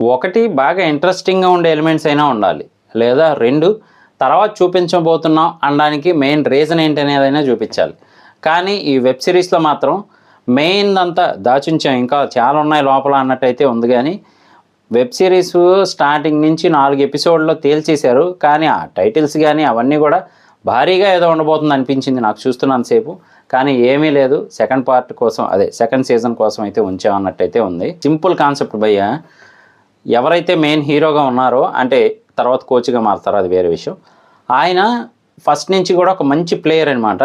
ఒకటి బాగా ఇంట్రెస్టింగ్గా ఉండే ఎలిమెంట్స్ అయినా ఉండాలి, లేదా 2 తర్వాత చూపించబోతున్నాం అనడానికి మెయిన్ రీజన్ ఏంటి అనేదైనా చూపించాలి. కానీ ఈ వెబ్ సిరీస్లో మాత్రం మెయిన్ అంతా దాచుంచాం, ఇంకా చాలా ఉన్నాయి లోపల అన్నట్టయితే ఉంది. కానీ వెబ్ సిరీస్ స్టార్టింగ్ నుంచి 4 ఎపిసోడ్లో తేల్చేశారు. కానీ ఆ టైటిల్స్ కానీ అవన్నీ కూడా భారీగా ఏదో ఉండబోతుంది అనిపించింది నాకు చూస్తున్నంతసేపు. కానీ ఏమీ లేదు, సెకండ్ పార్ట్ కోసం, అదే సెకండ్ సీజన్ కోసం అయితే ఉంచామన్నట్టయితే ఉంది. సింపుల్ కాన్సెప్ట్ భయ్య. ఎవరైతే మెయిన్ హీరోగా ఉన్నారో, అంటే తర్వాత కోచ్గా మారుతారో అది వేరే విషయం, ఆయన ఫస్ట్ నుంచి కూడా ఒక మంచి ప్లేయర్ అనమాట.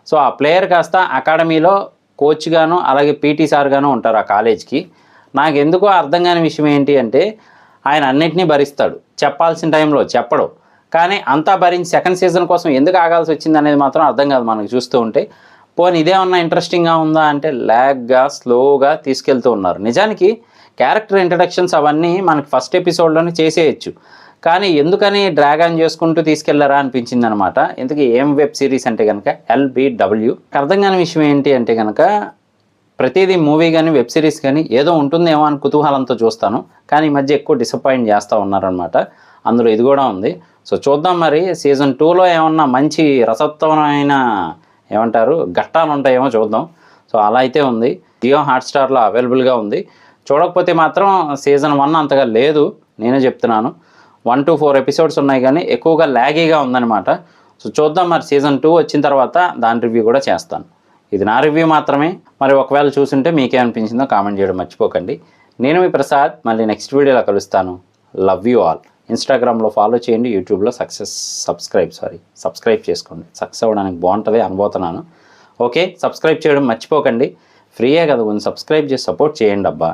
సో ఆ ప్లేయర్ కాస్త అకాడమీలో కోచ్గాను అలాగే పీటీ సార్గాను ఉంటారు ఆ కాలేజ్కి. నాకు ఎందుకో అర్థం కాని విషయం ఏంటి అంటే, ఆయన అన్నింటినీ భరిస్తాడు, చెప్పాల్సిన టైంలో చెప్పడు. కానీ అంతా భరించి సెకండ్ సీజన్ కోసం ఎందుకు ఆగాల్సి వచ్చింది అనేది మాత్రం అర్థం కాదు మనకు చూస్తూ ఉంటే. పోనీ ఇదేమన్నా ఇంట్రెస్టింగ్గా ఉందా అంటే ల్యాగ్గా స్లోగా తీసుకెళ్తూ ఉన్నారు. నిజానికి క్యారెక్టర్ ఇంట్రడక్షన్స్ అవన్నీ మనకి ఫస్ట్ ఎపిసోడ్లోనే చేసేయచ్చు, కానీ ఎందుకని డ్రాగ్ ఆన్ చేసుకుంటూ తీసుకెళ్లారా అనిపించింది అనమాట. ఇంతకీ ఏం వెబ్ సిరీస్ అంటే కనుక LBW. అర్థం కాని విషయం ఏంటి అంటే కనుక, ప్రతిదీ మూవీ కానీ వెబ్ సిరీస్ కానీ ఏదో ఉంటుందేమో అని కుతూహలంతో చూస్తాను, కానీ ఈ మధ్య ఎక్కువ డిసప్పాయింట్ చేస్తూ ఉన్నారనమాట. అందులో ఇది కూడా ఉంది. సో చూద్దాం మరి సీజన్ 2లో ఏమన్నా మంచి రసవత్తమైన ఏమంటారు ఘట్టాలు ఉంటాయేమో చూద్దాం. సో అలా అయితే ఉంది. జియో హాట్స్టార్లో అవైలబుల్గా ఉంది. చూడకపోతే మాత్రం సీజన్ 1 అంతగా లేదు, నేనే చెప్తున్నాను. 1 to 4 ఎపిసోడ్స్ ఉన్నాయి, కానీ ఎక్కువగా ల్యాగీగా ఉందన్నమాట. సో చూద్దాం మరి సీజన్ 2 వచ్చిన తర్వాత దాని రివ్యూ కూడా చేస్తాను. ఇది నా రివ్యూ మాత్రమే. మరి ఒకవేళ చూసుంటే మీకేమనిపించిందో కామెంట్ చేయడం మర్చిపోకండి. నేను మీ ప్రసాద్, మళ్ళీ నెక్స్ట్ వీడియోలో కలుస్తాను. Love you all. ఇన్స్టాగ్రామ్లో ఫాలో చేయండి, యూట్యూబ్లో సబ్స్క్రైబ్ చేసుకోండి. సక్సెస్ అవ్వడానికి బాగుంటుంది అనుబోతున్నాను. ఓకే, సబ్స్క్రైబ్ చేయడం మర్చిపోకండి. ఫ్రీయే కదా, కొంచెం సబ్స్క్రైబ్ చేసి సపోర్ట్ చేయండి అబ్బా.